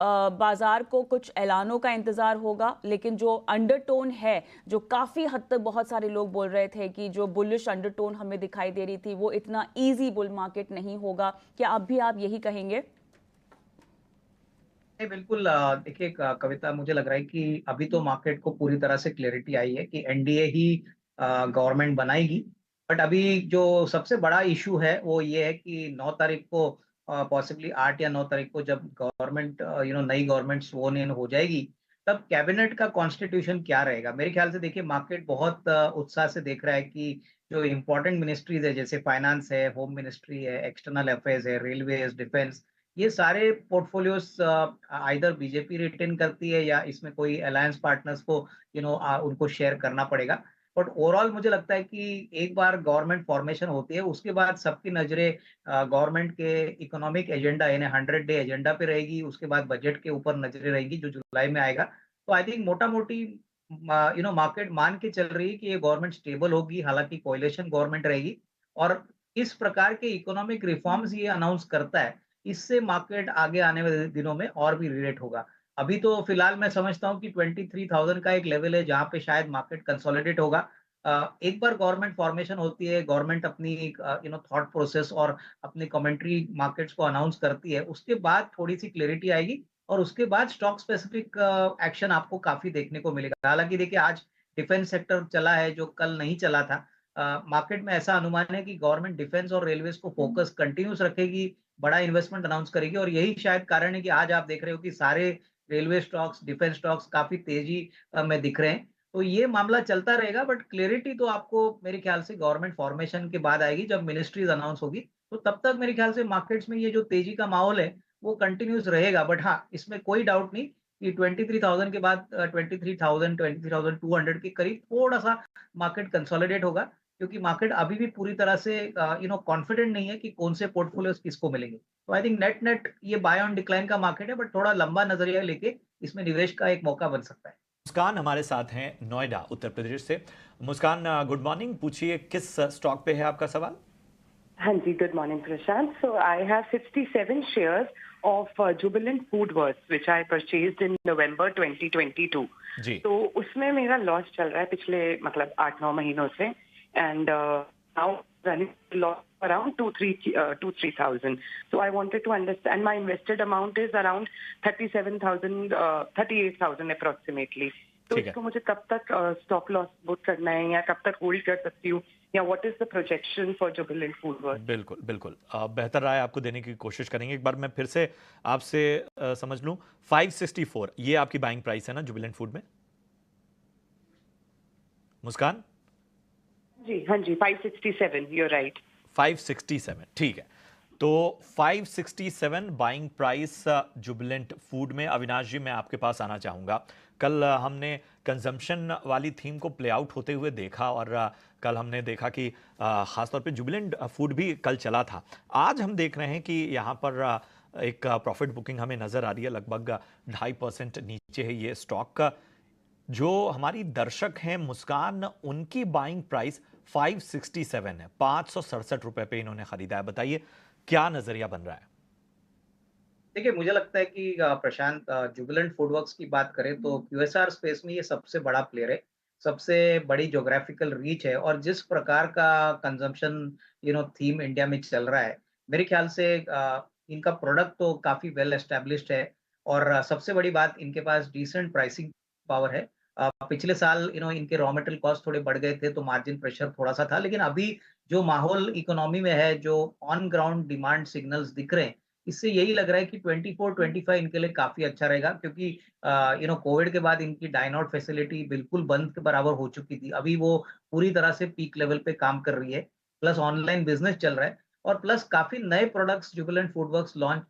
बाजार को कुछ ऐलानों का इंतजार होगा, लेकिन जो अंडरटोन है, जो काफी हद तक बहुत सारे लोग बोल रहे थे कि जो बुलिश अंडरटोन हमें दिखाई दे रही थी, वो इतना इजी बुल मार्केट नहीं होगा। क्या अब भी आप यही कहेंगे? नहीं, बिल्कुल। देखिए कविता, मुझे लग रहा है कि अभी तो मार्केट को पूरी तरह से क्लैरिटी आई है कि एनडीए ही गवर्नमेंट बनाएगी। बट अभी जो सबसे बड़ा इशू है वो ये है कि 9 तारीख को, पॉसिबली 8 या 9 तारीख को, जब गवर्नमेंट नई गवर्नमेंट स्worn इन हो जाएगी, तब कैबिनेट का कॉन्स्टिट्यूशन क्या रहेगा। मेरे ख्याल से देखिए मार्केट बहुत उत्साह से देख रहा है कि जो इम्पोर्टेंट मिनिस्ट्रीज है, जैसे फाइनेंस है, होम मिनिस्ट्री है, एक्सटर्नल अफेयर्स है, रेलवेज, डिफेंस, ये सारे पोर्टफोलियोज आइदर बीजेपी रिटेन करती है या इसमें कोई अलायंस पार्टनर्स को उनको शेयर करना पड़ेगा। बट ओवरऑल मुझे लगता है कि एक बार गवर्नमेंट फॉर्मेशन होती है, उसके बाद सबकी नजरें गवर्नमेंट के इकोनॉमिक एजेंडा यानी 100 डे एजेंडा पे रहेगी। उसके बाद बजट के ऊपर नजरें रहेंगी जो जुलाई में आएगा। तो आई थिंक मोटा मोटी मार्केट मान के चल रही है कि ये गवर्नमेंट स्टेबल होगी, हालांकि कोalition गवर्नमेंट रहेगी। और इस प्रकार के इकोनॉमिक रिफॉर्म्स ये अनाउंस करता है, इससे मार्केट आगे आने वाले दिनों में और भी रिलेट होगा। अभी तो फिलहाल मैं समझता हूँ कि 23,000 का एक लेवल है जहाँ पे शायद मार्केट कंसोलिडेट होगा। एक बार गवर्नमेंट फॉर्मेशन होती है, गवर्नमेंट अपनी थॉट प्रोसेस और अपनी कमेंट्री मार्केट्स को अनाउंस करती है, उसके बाद थोड़ी सी क्लैरिटी आएगी और उसके बाद स्टॉक स्पेसिफिक एक्शन आपको काफी देखने को मिलेगा। हालांकि देखिए आज डिफेंस सेक्टर चला है जो कल नहीं चला था। मार्केट में ऐसा अनुमान है कि गवर्नमेंट डिफेंस और रेलवेज को फोकस कंटिन्यूस रखेगी, बड़ा इन्वेस्टमेंट अनाउंस करेगी और यही शायद कारण है कि आज आप देख रहे हो कि सारे रेलवे स्टॉक्स, डिफेंस स्टॉक्स काफी तेजी में दिख रहे हैं। तो ये मामला चलता रहेगा, बट क्लैरिटी तो आपको मेरे ख्याल से गवर्नमेंट फॉर्मेशन के बाद आएगी, जब मिनिस्ट्रीज अनाउंस होगी। तो तब तक मेरे ख्याल से मार्केट्स में ये जो तेजी का माहौल है वो कंटिन्यूस रहेगा। बट हाँ, इसमें कोई डाउट नहीं कि 23,000 के बाद 23,000, 23,200 के करीब थोड़ा सा मार्केट कंसोलिडेट होगा, क्योंकि मार्केट अभी भी पूरी तरह से कॉन्फिडेंट नहीं है कि कौन से पोर्टफोलियोज किसको मिलेंगे। तो आई थिंक नेट नेट ये बाय ऑन डिक्लाइन का मार्केट है, बट थोड़ा लंबा नजरिया लेके इसमें निवेश का एक मौका बन सकता है। मुस्कान हमारे साथ हैं नोएडा उत्तर प्रदेश से। मुस्कान, गुड मॉर्निंग। पूछिए, किस स्टॉक पे है आपका सवाल? हाँ जी, good morning, Prashant. So I have 67 shares of Jubilant FoodWorks, which I purchased in November 2022. जी। तो उसमें मेरा लॉस चल रहा है पिछले मतलब 8-9 महीनों से, and now running loss around 2-3,000. So I wanted to understand, my invested amount is around 37,000, 38,000 approximately. तो ठीक है। इसको मुझे कब तक स्टॉप लॉस बुक करना है या कब तक होल्ड कर सकती हूँ, या what is the projection for Jubilant FoodWorks? बिल्कुल बिल्कुल, बेहतर राय आपको देने की कोशिश करेंगे। एक बार मैं फिर से आपसे समझ लूं, 564 ये आपकी बाइंग प्राइस है ना जुबिलेंट फूड में? मुस्कान? जी हाँ जी, 567, यू आर राइट। 567, ठीक है। तो 567 बाइंग प्राइस जुबिलेंट फूड में। अविनाश जी, मैं आपके पास आना चाहूंगा। कल हमने कंजम्पशन वाली थीम को प्ले आउट होते हुए देखा और कल हमने देखा कि खासतौर पे जुबिलेंट फूड भी कल चला था। आज हम देख रहे हैं कि यहाँ पर एक प्रॉफिट बुकिंग हमें नजर आ रही है, लगभग 2.5% नीचे है ये स्टॉक का। जो हमारी दर्शक हैं मुस्कान, उनकी बाइंग प्राइस 567 है, 567 रुपए पे इन्होंने खरीदा है। बताइए क्या नजरिया बन रहा है? देखिए मुझे लगता है कि प्रशांत, जुबिलेंट फूडवर्क्स की बात करें तो क्यूएसआर स्पेस में ये सबसे बड़ा प्लेयर है, सबसे बड़ी ज्योग्राफिकल रीच है और जिस प्रकार का कंजम्पशन थीम इंडिया में चल रहा है, मेरे ख्याल से इनका प्रोडक्ट तो काफी वेल एस्टेब्लिश्ड है। और सबसे बड़ी बात, इनके पास डिसेंट प्राइसिंग पावर है। पिछले साल इनके रॉ मटेरियल कॉस्ट थोड़े बढ़ गए थे तो मार्जिन प्रेशर थोड़ा सा था, लेकिन अभी जो माहौल इकोनॉमी में है, जो ऑन ग्राउंड डिमांड सिग्नल्स दिख रहे हैं, इससे यही लग रहा है कि 24-25 इनके लिए काफ़ी अच्छा रहेगा, क्योंकि कोविड के बाद इनकी डाइन आउट फैसिलिटी बिल्कुल बंद के बराबर हो चुकी थी। अभी वो पूरी तरह से पीक लेवल पे काम कर रही है, प्लस ऑनलाइन बिज़नेस चल रहा है और प्लस काफ़ी नए प्रोडक्ट्स जुबिलेंट फूडवर्क्स लॉन्च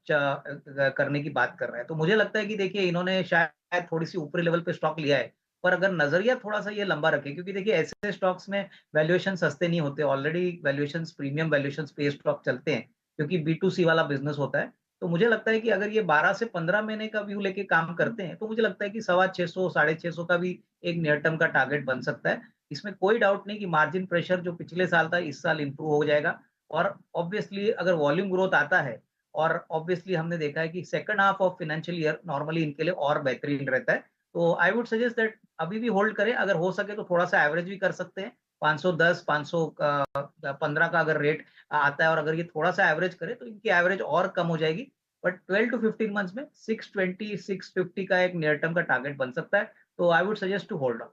करने की बात कर रहे हैं। तो मुझे लगता है कि देखिए इन्होंने शायद थोड़ी-सी ऊपरी लेवल पे स्टॉक लिया है, पर अगर नज़रिया थोड़ा-सा ये लंबा रखें, क्योंकि देखिए ऐसे स्टॉक्स में वैल्यूएशन सस्ते नहीं होते, ऑलरेडी वैल्यूएशंस, प्रीमियम वैल्यूएशंस पे स्टॉक चलते हैं, क्योंकि बी टू सी वाला बिज़नेस होता है। तो मुझे लगता है कि अगर ये 12 से 15 महीने का व्यू लेके काम करते हैं, तो मुझे लगता है कि सवा 600, साढ़े 600 का भी एक नियर टर्म का टारगेट बन सकता है। इसमें कोई डाउट नहीं कि मार्जिन प्रेशर जो पिछले साल था, इस साल इम्प्रूव हो जाएगा और ऑब्वियसली अगर वॉल्यूम ग्रोथ आता है, और ऑब्वियसली हमने देखा है कि second half of financial year normally इनके लिए और बेहतरीन रहता है। तो आई वुड सजेस्ट दैट अभी भी होल्ड करें, अगर हो सके तो थोड़ा-सा एवरेज भी कर सकते हैं। 510, 515 का अगर रेट आता है और अगर ये थोड़ा-सा एवरेज करें तो इनकी एवरेज और कम हो जाएगी। बट 12 टू 15 मंथ्स में 620, 650 का एक नियर टर्म का टारगेट बन सकता है। तो I would suggest to hold on.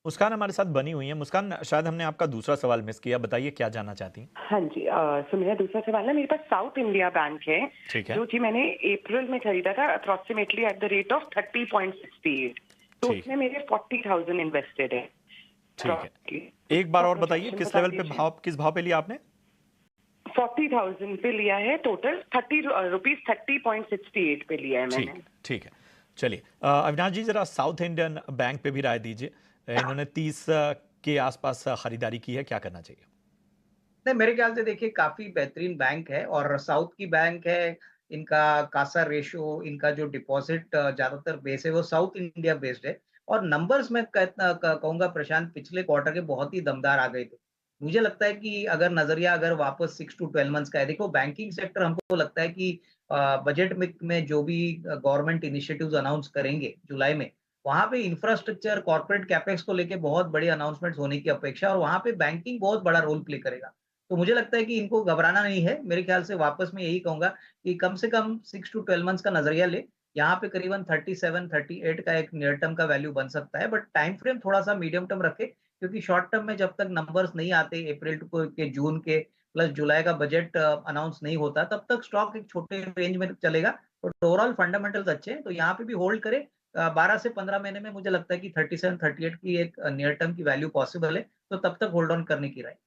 मुस्कान हमारे साथ बनी हुई है। मुस्कान, शायद हमने आपका दूसरा सवाल मिस किया, बताइए क्या जानना चाहती हैं? हाँ जी, सो मेरा दूसरा सवाल है, मेरे पास साउथ इंडिया बैंक है, ठीक है। जो कि मैंने अप्रैल में खरीदा था approximately at the rate of 30.68। तो ठीक। उसमें मेरे 40,000 इन्वेस्टेड है। ठीक है, एक बार और बताइए किस लेवल पे किस भाव पे लिया आपने? 40,000 पे लिया है, टोटल 30.68 पे लिया है ठीक मैंने। ठीक है, चलिए अविनाश जी जरा साउथ इंडियन बैंक पे भी राय दीजिए। इन्होंने 30 के आसपास खरीदारी की है, क्या करना चाहिए? नहीं, मेरे ख्याल से देखिए काफ़ी बेहतरीन बैंक है और साउथ की बैंक है, इनका कासा रेशियो, इनका जो डिपॉज़िट ज़्यादातर बेस है वो साउथ इंडिया बेस्ड है और नंबर्स मैं कहूँगा प्रशांत पिछले क्वार्टर के बहुत ही दमदार आ गए थे। मुझे लगता है कि अगर नज़रिया अगर वापस 6 टू 12 मंथ्स का है, देखो बैंकिंग सेक्टर हमको लगता है कि बजट में जो भी गवर्नमेंट इनिशिएटिव्स अनाउंस करेंगे जुलाई में, वहाँ पे इंफ्रास्ट्रक्चर, कॉर्पोरेट कैपेक्स को लेके बहुत बड़ी अनाउंसमेंट्स होने की अपेक्षा और वहाँ पे बैंकिंग बहुत बड़ा रोल प्ले करेगा। तो मुझे लगता है कि इनको घबराना नहीं है। मेरे ख्याल से वापस मैं यही कहूँगा कि कम से कम 6 टू 12 मंथ्स का नज़रिया लें। यहाँ पे करीबन 37, 38 का एक नियर टर्म का वैल्यू बन सकता है, बट टाइम फ्रेम थोड़ा-सा मीडियम टर्म रखें, क्योंकि शॉर्ट टर्म में जब तक नंबर्स नहीं आते अप्रैल के जून के प्लस जुलाई का बजट अनाउंस नहीं होता, तब तक स्टॉक एक छोटे रेंज में चलेगा। बट ओवरऑल फंडामेंटल्स अच्छे हैं, तो यहाँ पे भी होल्ड करें। 12 से 15 महीने में मुझे लगता है कि 37, 38 की एक नियर टर्म की वैल्यू पॉसिबल है, तो तब तक होल्ड ऑन करने की राय।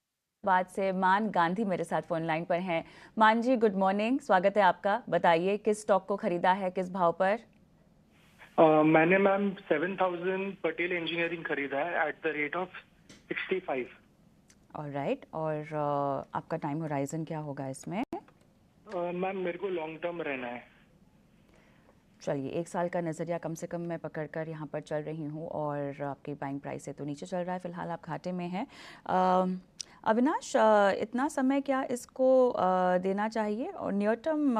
बात से मान गांधी मेरे साथ फोन लाइन पर हैं। मान जी, गुड मॉर्निंग, स्वागत है आपका। बताइए किस स्टॉक को खरीदा है, किस भाव पर? मैंने मैम 7,000 पटेल इंजीनियरिंग खरीदा है at the rate of 65। Alright, और आपका टाइम होराइजन क्या होगा इसमें? मैम मेरे को लॉन्ग टर्म रहना है। चलिए, 1 साल का नज़रिया कम से कम मैं पकड़कर यहाँ पर चल रही हूँ और आपकी बाइंग प्राइस से तो नीचे चल रहा है, फिलहाल आप घाटे में हैं। अविनाश, इतना समय क्या इसको देना चाहिए? और नियर टर्म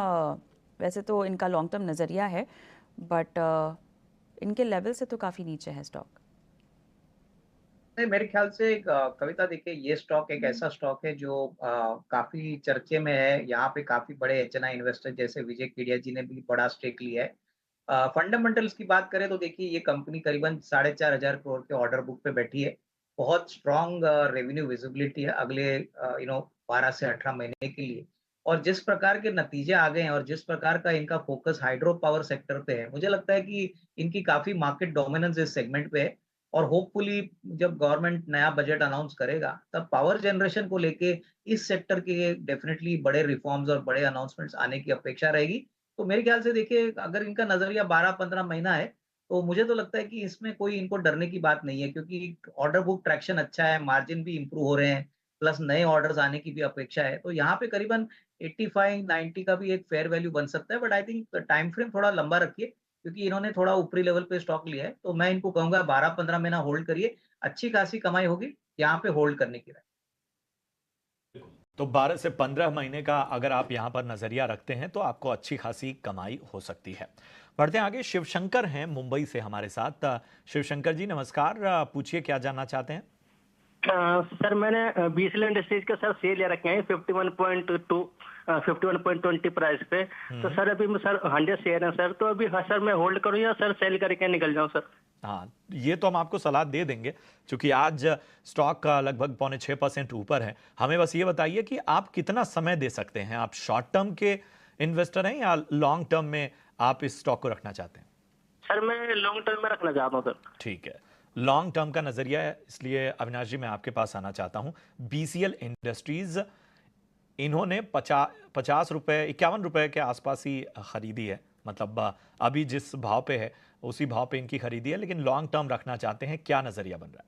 वैसे तो इनका लॉन्ग टर्म नज़रिया है, बट इनके लेवल से तो काफ़ी नीचे है स्टॉक। नहीं, मेरे ख्याल से एक कविता देखिए, ये स्टॉक एक ऐसा स्टॉक है जो काफ़ी चर्चे में है। यहाँ पे काफ़ी बड़े एचएनआई इन्वेस्टर जैसे विजय केडिया जी ने भी बड़ा स्टेक लिया है। फंडामेंटल्स की बात करें तो देखिए ये कंपनी करीबन 4,500 करोड़ के ऑर्डर बुक पे बैठी है। बहुत स्ट्रॉन्ग रेवेन्यू विजिबिलिटी है अगले 12 से 18 महीने के लिए। और जिस प्रकार के नतीजे आ गए हैं और जिस प्रकार का इनका फ़ोकस हाइड्रो पावर सेक्टर पे है, मुझे लगता है कि इनकी काफ़ी मार्केट डोमिनेंस इस सेगमेंट पे है। और होपफुली जब गवर्नमेंट नया बजट अनाउंस करेगा, तब पावर जनरेशन को लेके इस सेक्टर के डेफिनिटली बड़े रिफॉर्म्स और बड़े अनाउंसमेंट्स आने की अपेक्षा रहेगी। तो मेरे ख्याल से देखिए अगर इनका नज़रिया 12-15 महीना है, तो मुझे तो लगता है कि इसमें कोई इनको डरने की बात नहीं है, क्योंकि ऑर्डर बुक ट्रैक्शन अच्छा है, मार्जिन भी इम्प्रूव हो रहे हैं, प्लस नए ऑर्डर्स आने की भी अपेक्षा है। तो यहाँ पे करीबन 85-90 का भी एक फेयर वैल्यू बन सकता है, but I think time frame थोड़ा लंबा रखिए, क्योंकि इन्होंने थोड़ा ऊपरी लेवल पे स्टॉक लिया है। तो मैं इनको कहूँगा 12-15 महीना होल्ड करिए, अच्छी खासी कमाई होगी, यहाँ पे होल्ड करने की राय। तो 12 से 15 महीने का अगर आप यहां पर नजरिया रखते हैं तो आपको अच्छी खासी कमाई हो सकती है। बढ़ते हैं आगे, शिवशंकर हैं मुंबई से हमारे साथ। शिवशंकर जी नमस्कार, पूछिए क्या जानना चाहते हैं? सर मैंने बीएसएल इंडस्ट्रीज का सर शेयर ले रखे हैं 51.20 प्राइस पे। तो सर अभी सर 100 शेयर है सर, तो अभी सर मैं होल्ड करूं या सर सेल करके निकल जाऊं सर? हाँ, ये तो हम आपको सलाह दे देंगे, क्योंकि आज स्टॉक का लगभग 5.6% ऊपर है। हमें बस ये बताइए कि आप कितना समय दे सकते हैं? आप शॉर्ट टर्म के इन्वेस्टर हैं या लॉन्ग टर्म में आप इस स्टॉक को रखना चाहते हैं? सर मैं लॉन्ग टर्म में रखना चाहता हूँ सर। ठीक है, लॉन्ग टर्म का नजरिया है, इसलिए अविनाश जी मैं आपके पास आना चाहता हूं। बीसीएल इंडस्ट्रीज इन्होंने 50 रुपए 51 रुपए के आसपास ही खरीदी है, मतलब अभी जिस भाव पे है उसी भाव पे इनकी खरीदी है, लेकिन लॉन्ग टर्म रखना चाहते हैं, क्या नजरिया बन रहा है?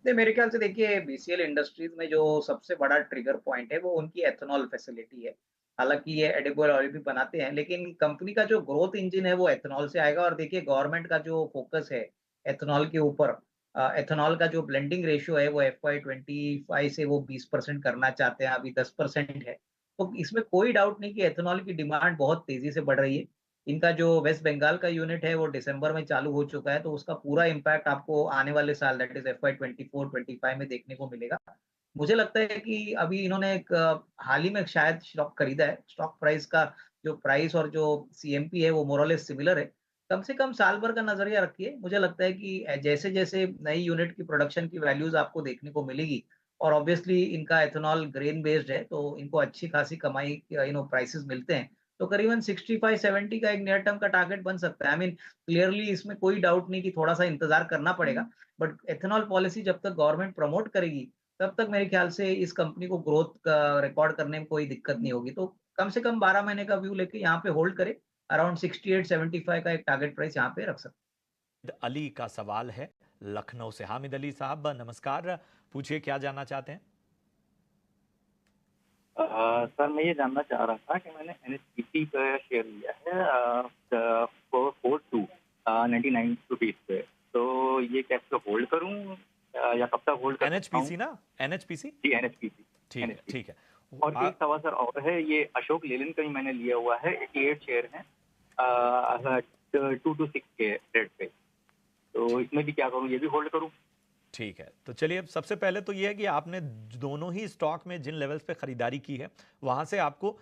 नहीं, मेरे ख्याल से देखिए बीसीएल इंडस्ट्रीज में जो सबसे बड़ा ट्रिगर पॉइंट है वो उनकी एथेनॉल फैसिलिटी है। हालांकि ये एडिबल ऑयल भी बनाते हैं, लेकिन कंपनी का जो ग्रोथ इंजन है वो एथेनॉल से आएगा। और देखिए गवर्नमेंट का जो फोकस है एथेनॉल के ऊपर, एथेनॉल का जो ब्लेंडिंग रेशियो है वो FY 25 से वो 20% करना चाहते हैं, अभी 10% है। तो इसमें कोई डाउट नहीं कि एथेनॉल की डिमांड बहुत तेजी से बढ़ रही है। इनका जो वेस्ट बंगाल का यूनिट है वो दिसंबर में चालू हो चुका है, तो उसका पूरा इम्पैक्ट आपको आने वाले साल दैट इज FY 24-25 में देखने को मिलेगा। मुझे लगता है कि अभी इन्होंने एक हाल ही में शायद स्टॉक खरीदा है, स्टॉक प्राइस का जो प्राइस और जो CMP है वो मोर और लेस सिमिलर है। कम से कम साल भर का नजरिया रखिए। मुझे लगता है कि जैसे जैसे नई यूनिट की प्रोडक्शन की वैल्यूज आपको देखने को मिलेगी, और ऑब्वियसली इनका एथेनॉल ग्रेन बेस्ड है, तो इनको अच्छी खासी कमाई प्राइसेस मिलते हैं, तो करीबन 65-70 का एक नियर टर्म का टारगेट बन सकता है। आई मीन क्लियरली इसमें कोई डाउट नहीं कि थोड़ा सा इंतजार करना पड़ेगा, बट एथेनॉल पॉलिसी जब तक गवर्नमेंट प्रमोट करेगी तब तक मेरे ख्याल से इस कंपनी को ग्रोथ का रिकॉर्ड करने में कोई दिक्कत नहीं होगी। तो कम से कम 12 महीने का व्यू लेके यहाँ पे होल्ड करे, अराउंड 68-75 का एक टारगेट प्राइस यहाँ पे रख सकते। अली का सवाल है लखनऊ से। हामिद अली साहब नमस्कार, पूछिए क्या जानना चाहते हैं। सर मैं ये जानना चाह रहा था कि मैंने NHPC का शेयर लिया है 492 रुपीज पे, तो ये कैसे होल्ड करूं या कब तक होल्ड कर सकता हूं? NHPC ना, NHPC जी NHPC। ठीक है, ठीक है। और एक सवाल सर और है, ये अशोक लेलैंड का ही मैंने लिया हुआ है, 88 शेयर है 2 to 6 के रेट पे, तो इसमें भी क्या करूं, ये भी होल्ड करूं? ठीक है, तो चलिए अब सबसे पहले तो ये है कि आपने दोनों ही स्टॉक में जिन लेवल्स पे खरीदारी की है वहां से आपको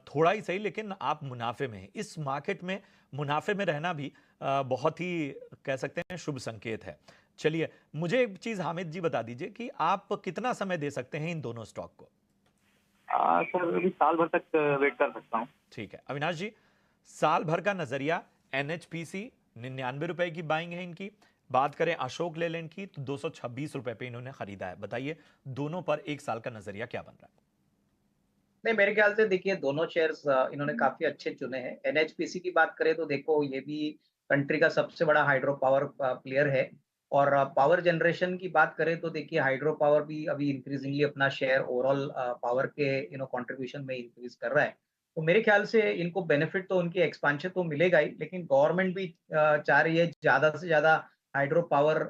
थोड़ा ही सही लेकिन आप मुनाफे में हैं। इस मार्केट में मुनाफे में रहना भी बहुत ही कह सकते हैं शुभ संकेत है। चलिए मुझे एक चीज हामिद जी बता दीजिए कि आप कितना समय दे सकते हैं इन दोनों स्टॉक को? सर अभी साल भर तक वेट कर सकता हूँ। ठीक है अविनाश जी, साल भर का नजरिया NHPC 99 रुपए की बाइंग है इनकी। बात करें अशोक लेलैंड की तो 226 रुपए पे इन्होंने खरीदा है। बताइए दोनों पर एक साल का नजरिया क्या बन रहा है? नहीं, मेरे ख्याल से देखिए दोनों शेयर्स इन्होंने काफी अच्छे चुने हैं। NHPC की बात करें तो देखो ये भी कंट्री का सबसे बड़ा हाइड्रो पावर प्लेयर है, और पावर जनरेशन की बात करें तो देखिए हाइड्रो पावर भी अभी इंक्रीजिंगली अपना शेयर ओवरऑल पावर के कंट्रीब्यूशन में इंक्रीज कर रहा है। तो मेरे ख्याल से इनको बेनिफिट तो उनके एक्सपांशन तो मिलेगा ही, लेकिन गवर्नमेंट भी चाह रही है ज्यादा से ज्यादा हाइड्रो पावर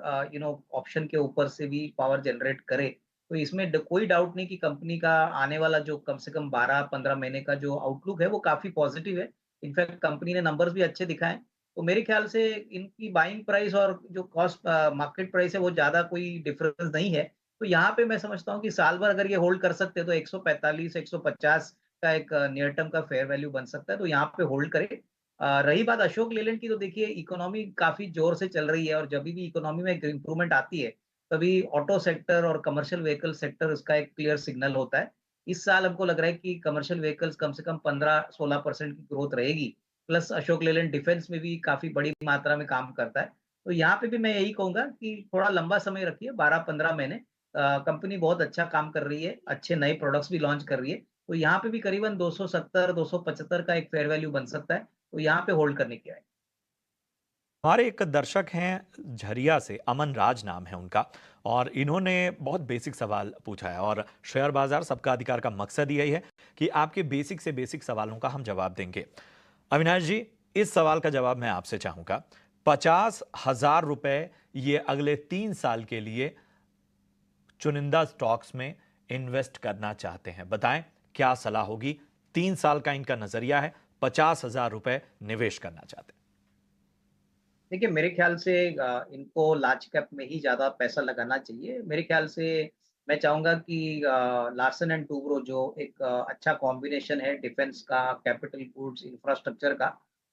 ऑप्शन के ऊपर से भी पावर जनरेट करे। तो इसमें कोई डाउट नहीं कि कंपनी का आने वाला जो कम से कम 12-15 महीने का जो आउटलुक है वो काफी पॉजिटिव है। इनफैक्ट कंपनी ने नंबर्स भी अच्छे दिखाए। तो मेरे ख्याल से इनकी बाइंग प्राइस और जो कॉस्ट मार्केट प्राइस है वो ज्यादा कोई डिफरेंस नहीं है। तो यहाँ पे मैं समझता हूँ कि साल भर अगर ये होल्ड कर सकते हैं तो 145-150 का एक नियर टर्म का फेयर वैल्यू बन सकता है, तो यहाँ पे होल्ड करे। रही बात अशोक लेलैंड की, तो देखिए इकोनॉमी काफी जोर से चल रही है, और जब भी इकोनॉमी में इंप्रूवमेंट आती है तभी ऑटो सेक्टर और कमर्शियल व्हीकल सेक्टर इसका एक क्लियर सिग्नल होता है। इस साल हमको लग रहा है कि कमर्शियल व्हीकल्स कम से कम 15-16% की ग्रोथ रहेगी। प्लस अशोक लेलैंड डिफेंस में भी काफी बड़ी मात्रा में काम करता है। तो यहाँ पे भी मैं यही कहूंगा कि थोड़ा लंबा समय रखिए, 12-15 महीने। कंपनी बहुत अच्छा काम कर रही है, अच्छे नए प्रोडक्ट्स भी लॉन्च कर रही है। तो यहाँ पे भी करीबन 270-275 का एक फेयर वैल्यू बन सकता है, तो यहाँ पे होल्ड करने की है। हमारे एक दर्शक हैं झरिया से, अमन राज नाम है उनका, और इन्होंने बहुत बेसिक सवाल पूछा है। और शेयर बाजार सबका अधिकार का मकसद यही है कि आपके बेसिक से बेसिक सवालों का हम जवाब देंगे। अविनाश जी, इस सवाल का जवाब मैं आपसे चाहूंगा। 50,000 रुपए ये अगले 3 साल के लिए चुनिंदा स्टॉक्स में इन्वेस्ट करना चाहते हैं, बताएं क्या सलाह होगी? 3 साल का इनका नजरिया है, 50,000 रुपए निवेश करना चाहते हैं। देखिए मेरे ख्याल से इनको लार्ज कैप में ही ज्यादा पैसा लगाना चाहिए। मेरे ख्याल से मैं चाहूंगा कि लार्सन एंड टूब्रो जो एक अच्छा कॉम्बिनेशन है डिफेंस का, कैपिटल गुड्स, इंफ्रास्ट्रक्चर का,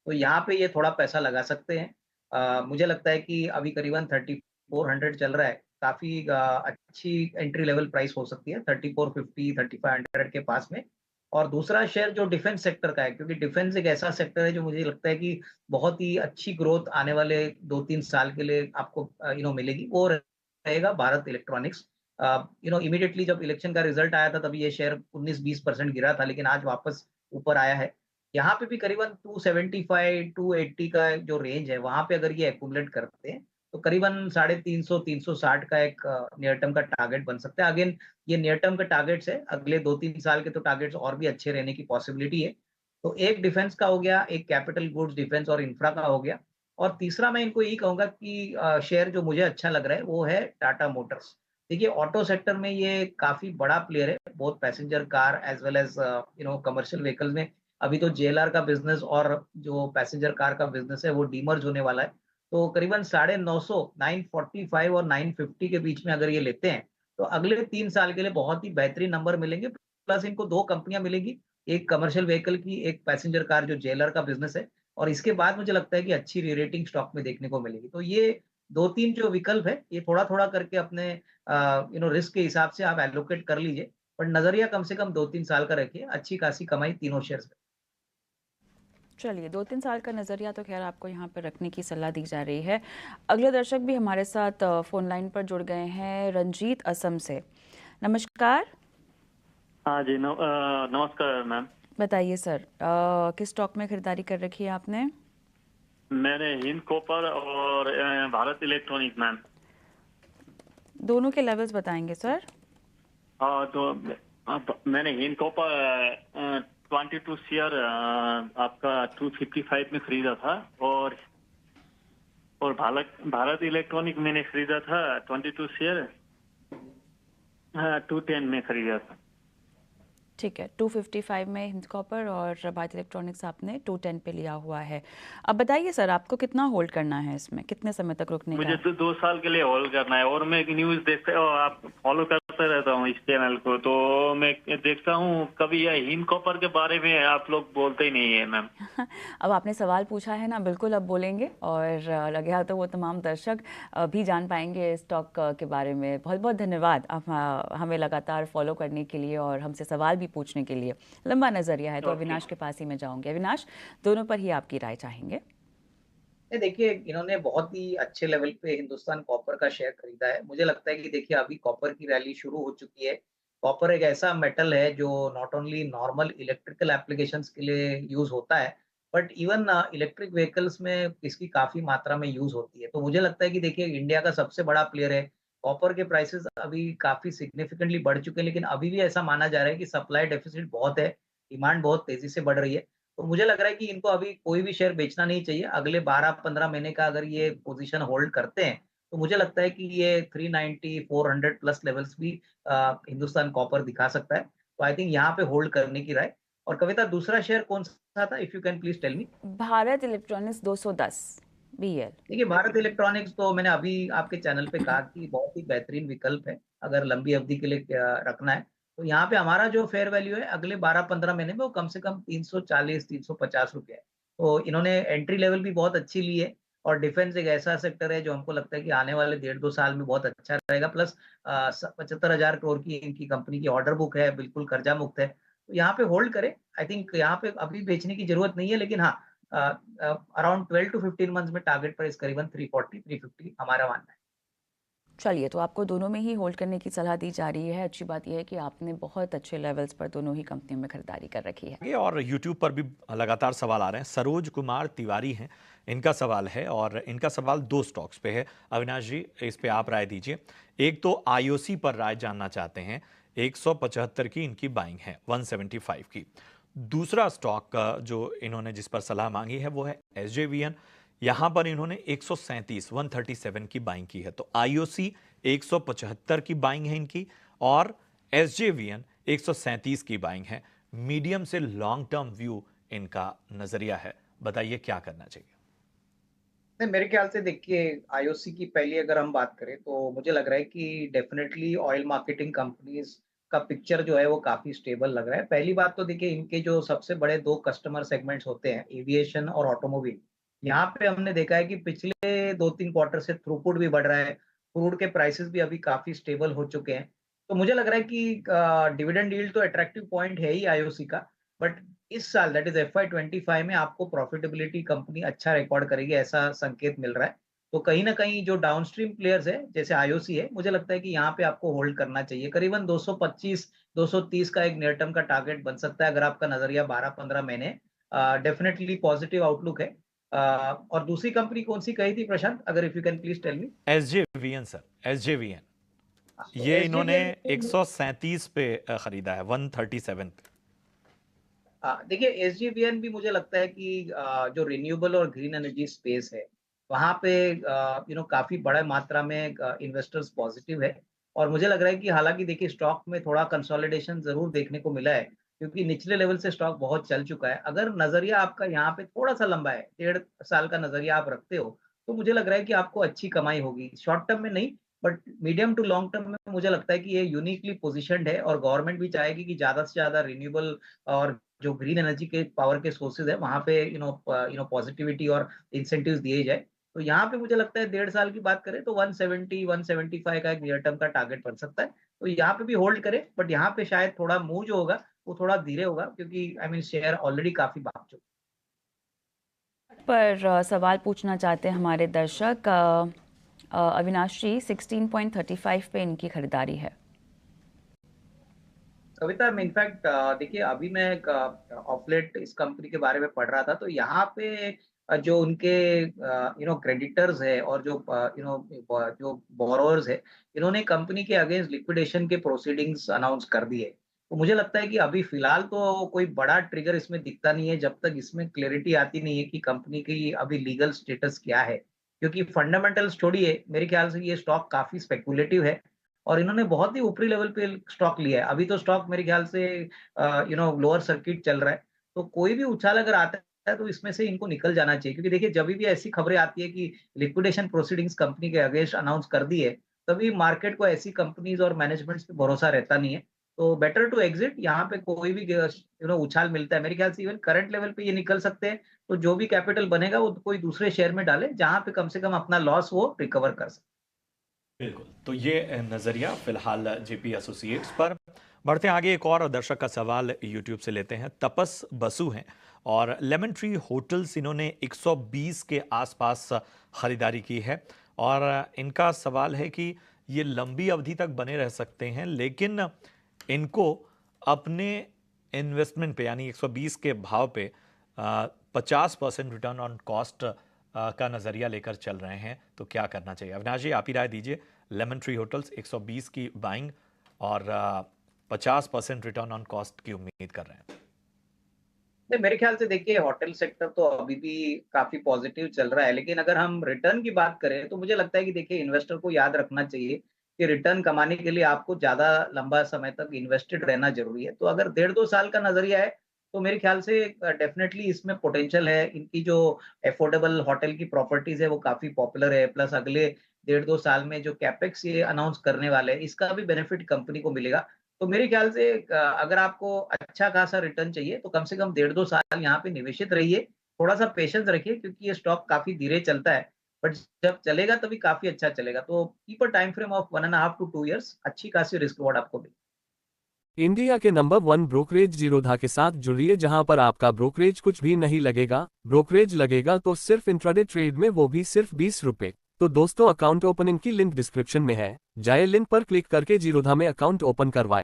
तो यहाँ पे ये थोड़ा पैसा लगा सकते हैं। मुझे लगता है कि अभी करीबन 3400 चल रहा है, काफी अच्छी एंट्री लेवल प्राइस हो सकती है 3450, 3500 के पास में। और दूसरा शेयर जो डिफेंस सेक्टर का है, क्योंकि डिफेंस एक ऐसा सेक्टर है जो मुझे लगता है कि बहुत ही अच्छी ग्रोथ आने वाले 2-3 साल के लिए आपको मिलेगी, वो रहेगा भारत इलेक्ट्रॉनिक्स। इमीडिएटली जब इलेक्शन का रिजल्ट आया था तभी ये शेयर 19-20% गिरा था, लेकिन आज वापस ऊपर आया है। यहाँ पे भी करीबन 275-280 का जो रेंज है वहां पे अगर ये एक्यूमुलेट करते हैं तो करीबन 350-360 का एक नियर टर्म का टारगेट बन सकता है। अगेन ये नियर टर्म का टारगेट्स है, अगले 2-3 साल के तो टारगेट्स और भी अच्छे रहने की पॉसिबिलिटी है। तो एक डिफेंस का हो गया, एक कैपिटल गुड्स, डिफेंस और इंफ्रा का हो गया, और तीसरा मैं इनको यही कहूंगा कि शेयर जो मुझे अच्छा लग रहा है वो है टाटा मोटर्स। देखिए ऑटो सेक्टर में ये काफ़ी बड़ा प्लेयर है, both passenger car as well as commercial vehicles में। अभी तो जेएलआर का बिज़नेस और जो पैसेंजर कार का बिज़नेस है वो डीमर्ज होने वाला है। तो करीबन 950 945 और 950 के बीच में अगर ये लेते हैं, तो अगले 3 साल के लिए बहुत ही बेहतरीन नंबर मिलेंगे। प्लस इनको 2 कंपनियाँ मिलेंगी, एक कमर्शियल व्हीकल की, एक पैसेंजर कार जो जेएलआर का बिज़नेस है और इसके बाद मुझे लगता है कि अच्छी री-रेटिंग स्टॉक में देखने को मिलेगी। तो ये 2-3 जो विकल्प है, ये थोड़ा-थोड़ा करके अपने रिस्क के हिसाब से आप एलोकेट कर लीजिए, पर नज़रिया कम से कम 2-3 साल का रखिए, अच्छी खासी कमाई तीनों शेयर्स में। चलिए 2-3 साल का नज़रिया तो खैर आपको यहाँ पर रखने की सलाह दी जा रही है। अगले दर्शक भी हमारे साथ फ़ोन लाइन पर जुड़ गए हैं, रंजीत असम से। नमस्कार। हाँ जी, नमस्कार मैम। बताइए सर, किस स्टॉक में खरीदारी कर रखी है आपने? मैंने हिंद कॉपर और भारत इलेक्ट्रॉनिक मैम। दोनों के लेवल्स बताएंगे सर? हाँ, तो मैंने हिंद कॉपर 22 शेयर आपका 255 में खरीदा था और भारत इलेक्ट्रॉनिक मैंने खरीदा था 22 शेयर 210 में खरीदा था। ठीक है, 255 में हिंद कॉपर और भारत इलेक्ट्रॉनिक्स आपने 210 पे लिया हुआ है। अब बताइए सर, आपको कितना होल्ड करना है इसमें, कितने समय तक रुकने का मुझे है? तो 2 साल के लिए होल्ड करना है और मैं एक न्यूज़ देखता हूँ, आप फॉलो करता रहता हूँ इस चैनल को, तो मैं देखता हूँ कभी यह हिंद कॉपर के बारे में आप लोग बोलते ही नहीं है मैम। अब आपने सवाल पूछा है ना, बिल्कुल अब बोलेंगे और लगे हाथ तो वो तमाम दर्शक भी जान पाएंगे इस स्टॉक के बारे में। बहुत बहुत धन्यवाद आप हमें लगातार फॉलो करने के लिए और हमसे सवाल भी पूछने के लिए। लंबा नजरिया है तो अविनाश के पास ही मैं जाऊंगी। अविनाश, दोनों पर ही आपकी राय चाहेंगे। देखिए, इन्होंने बहुत ही अच्छे लेवल पे हिंदुस्तान कॉपर का शेयर खरीदा है। मुझे लगता है कि देखिए अभी कॉपर की रैली शुरू हो चुकी है। कॉपर एक ऐसा मेटल है जो not only normal electrical applications के लिए यूज़ होता है, बट इवन इलेक्ट्रिक व्हीकल्स में इसकी काफ़ी मात्रा में यूज़ होती है। तो मुझे लगता है कि देखिए इंडिया का सबसे बड़ा प्लेयर है। कॉपर के प्राइसेज़ अभी काफ़ी सिग्निफिकेंटली बढ़ चुके हैं, लेकिन अभी भी ऐसा माना जा रहा है कि सप्लाई डेफिसिट बहुत है, डिमांड बहुत तेज़ी से बढ़ रही है। तो मुझे लग रहा है कि इनको अभी कोई भी शेयर बेचना नहीं चाहिए। अगले 12-15 महीने का अगर ये पोज़ीशन होल्ड करते हैं, तो मुझे लगता है कि ये 390, 400 प्लस लेवल्स भी हिंदुस्तान कॉपर दिखा सकता है। तो आई थिंक यहाँ पे होल्ड करने की राय। और कविता, दूसरा शेयर कौन-सा था? If you can please tell me. Bharat Electronics 210 BL. देखिए, भारत इलेक्ट्रॉनिक्स तो मैंने अभी आपके चैनल पे कहा कि बहुत ही बेहतरीन विकल्प है, अगर लंबी अवधि के लिए रखना है। तो यहाँ पे हमारा जो फेयर वैल्यू है अगले 12-15 महीने में वो कम से कम ₹340-350 है। तो इन्होंने एंट्री लेवल भी बहुत अच्छी ली है और डिफेंस एक ऐसा सेक्टर है जो हमको लगता है कि आने वाले 1.5-2 साल में बहुत अच्छा रहेगा। प्लस 75,000 करोड़ की इनकी कंपनी की ऑर्डर बुक है, बिल्कुल कर्जा मुक्त है। तो यहाँ पे होल्ड करें। आई थिंक यहाँ पे अभी बेचने की ज़रूरत नहीं है, लेकिन हाँ, अराउंड 12 टू 15 मंथ्स में टारगेट प्राइस करीबन 340-350 हमारा मानना है। चलिए, तो आपको दोनों में ही होल्ड करने की सलाह दी जा रही है। अच्छी बात यह है कि आपने बहुत अच्छे लेवल्स पर दोनों ही कंपनियों में खरीदारी कर रखी है। और YouTube पर भी लगातार सवाल आ रहे हैं। सरोज कुमार तिवारी हैं, इनका सवाल है और इनका सवाल 2 स्टॉक्स पे है। अविनाश जी, इस पे आप राय दीजिए। एक तो IOC पर राय जानना चाहते हैं, 175 की इनकी बाइंग है, 175 की। दूसरा स्टॉक जो इन्होंने जिस पर सलाह मांगी है वो है SJVN। यहां पर इन्होंने 137 की बाइंग की है। तो IOC 175 की बाइंग है इनकी और SJVN 137 की बाइंग है। मीडियम से लॉन्ग टर्म व्यू इनका नजरिया है। बताइए क्या करना चाहिए? नहीं, मेरे ख्याल से देखिए आईओसी की पहली अगर हम बात करें तो मुझे लग रहा है कि डेफिनेटली ऑयल मार्केटिंग कंपनीज का पिक्चर जो है वो काफी स्टेबल लग रहा है। पहली बात तो देखिए इनके जो सबसे बड़े 2 कस्टमर सेगमेंट्स होते हैं, एविएशन और ऑटोमोबाइल। यहाँ पे हमने देखा है कि पिछले 2-3 क्वार्टर से थ्रूपुट भी बढ़ रहा है, क्रूड के प्राइसेस भी अभी काफी स्टेबल हो चुके हैं। तो मुझे लग रहा है कि डिविडेंड यील्ड तो अट्रैक्टिव पॉइंट है ही आईओसी का, बट इस साल दैट इज FY25 में आपको प्रॉफिटेबिलिटी कंपनी अच्छा रिकॉर्ड करेगी, ऐसा संकेत मिल रहा है। तो कहीं न कहीं जो डाउनस्ट्रीम प्लेयर्स है, जैसे आईओसी है, मुझे लगता है कि यहाँ पे आपको होल्ड करना चाहिए। करीबन 225-230 का एक नियर टर्म का टारगेट बन सकता है अगर आपका नज़रिया 12-15 महीने डेफिनिटली पॉजिटिव आउटलुक है। और दूसरी कंपनी कौन-सी कही थी प्रशांत? अगर if you can please tell me. SJVN sir, SJVN। तो ये इन्होंने SJVN 137 पे खरीदा है, 137 पे। देखिए एसजेवीएन भी मुझे लगता है कि जो रिन्यूएबल और ग्रीन एनर्जी स्पेस है, वहाँ पे काफ़ी बड़ा मात्रा में इन्वेस्टर्स पॉजिटिव है। और मुझे लग रहा है कि हालांकि देखिए स्टॉक में थोड़ा कंसोलिडेशन जरूर देखने को मिला है, क्योंकि निचले लेवल से स्टॉक बहुत चल चुका है। अगर नजरिया आपका यहाँ पे थोड़ा सा लंबा है, 1.5 साल का नजरिया आप रखते हो, तो मुझे लग रहा है कि आपको अच्छी कमाई होगी, शॉर्ट टर्म में नहीं but medium to long term में। मुझे लगता है कि ये यूनिकली पोजिशंड है और गवर्नमेंट भी चाहेगी कि ज्यादा से ज्यादा रिन्यूएबल और जो ग्रीन एनर्जी के पावर के सोर्सेज है वहां पे पॉजिटिविटी और इंसेंटिव्स दिए जाए। तो यहाँ पे मुझे लगता है 1.5 साल की बात करें तो 170 175 का एक नियर टर्म का टारगेट बन सकता है। तो यहाँ पे भी होल्ड करें, बट यहाँ पे शायद थोड़ा मूव जो होगा वो थोड़ा धीरे होगा, क्योंकि आई मीन शेयर ऑलरेडी काफी भाग चुका पर सवाल पूछना चाहते हैं हमारे दर्शक। अविनाश जी, 16.35 पे इनकी खरीदारी है। कविता, मैं इनफैक्ट देखिए अभी मैं ऑफलेट इस कंपनी के बारे में पढ़ रहा था, तो यहाँ पे जो उनके क्रेडिटर्स है और जो जो बोरोअर्स है, इन्होंने कंपनी के अगेंस्ट लिक्विडेशन के प्रोसीडिंग्स अनाउंस कर दिए। तो मुझे लगता है कि अभी फिलहाल तो कोई बड़ा ट्रिगर इसमें दिखता नहीं है, जब तक इसमें क्लैरिटी आती नहीं है कि कंपनी की अभी लीगल स्टेटस क्या है। क्योंकि फंडामेंटल्स छोड़िए, मेरे ख्याल से ये स्टॉक काफी स्पेकुलेटिव है और इन्होंने बहुत ही ऊपरी लेवल पे स्टॉक लिया है। अभी तो स्टॉक मेरे ख्याल से लोअर सर्किट चल रहा है, तो कोई भी उछाल अगर आता है तो इसमें से इनको निकल जाना चाहिए। क्योंकि देखिए जब भी ऐसी खबरें आती है कि लिक्विडेशन प्रोसीडिंग्स कंपनी के अगेंस्ट अनाउंस कर दी है, तभी मार्केट को ऐसी कंपनीज और मैनेजमेंट्स पे भरोसा रहता नहीं है। तो बेटर टू एग्जिट। यहाँ पे कोई भी उछाल मिलता है, मेरे ख्याल से इवन करंट लेवल पे ये निकल सकते हैं। तो जो भी कैपिटल बनेगा वो कोई दूसरे शेयर में डाले, जहां पे कम से कम अपना लॉस वो रिकवर कर सके। बिल्कुल, तो ये नज़रिया फिलहाल जेपी एसोसिएट्स पर। बढ़ते हैं आगे, एक और दर्शक का सवाल यूट्यूब से लेते हैं। तपस बसु हैं और लेमन ट्री होटल्स इन्होंने 120 के आसपास खरीदारी की है और इनका सवाल है कि ये लंबी अवधि तक बने रह सकते हैं, लेकिन इनको अपने इन्वेस्टमेंट पे यानी 120 के भाव पे 50% रिटर्न ऑन कॉस्ट का नज़रिया लेकर चल रहे हैं, तो क्या करना चाहिए? अविनाश जी, आप ही राय दीजिए। लेमन ट्री होटल्स 120 की बाइंग और 50% रिटर्न ऑन कॉस्ट की उम्मीद कर रहे हैं। नहीं, मेरे ख्याल से देखिए होटल सेक्टर तो अभी भी काफी पॉजिटिव चल रहा है, लेकिन अगर हम रिटर्न की बात करें तो मुझे लगता है कि देखिए इन्वेस्टर को याद रखना चाहिए कि रिटर्न कमाने के लिए आपको ज्यादा लंबा समय तक इन्वेस्टेड रहना जरूरी है। तो अगर 1.5-2 साल का नजरिया है तो मेरे ख्याल से डेफिनेटली इसमें पोटेंशियल है। इनकी जो अफोर्डेबल होटल की प्रॉपर्टीज है वो काफी पॉपुलर है, प्लस अगले 1.5-2 साल में जो कैपेक्स ये अनाउंस करने वाले हैं इसका भी बेनिफिट कंपनी को मिलेगा। तो मेरे ख्याल से अगर आपको अच्छा खासा रिटर्न चाहिए तो कम से कम 1.5-2 साल यहाँ पे निवेशित रहिए। थोड़ा सा पेशेंस रखिए, क्योंकि ये स्टॉक काफी धीरे चलता है, बट जब चलेगा तभी काफी अच्छा चलेगा। तो keep a time frame of 1.5 to 2 years, अच्छी खासी रिस्क रिवॉर्ड आपको मिलेगी। इंडिया के नंबर 1 ब्रोकरेज जीरोधा के साथ जुड़िए, जहां पर आपका ब्रोकरेज कुछ भी नहीं लगेगा। ब्रोकरेज लगेगा तो सिर्फ इंट्राडे ट्रेड में, वो भी सिर्फ 20 रुपए। तो दोस्तों, अकाउंट ओपनिंग की लिंक डिस्क्रिप्शन में है, जाए लिंक पर क्लिक करके जीरोधा में अकाउंट ओपन करवाएं।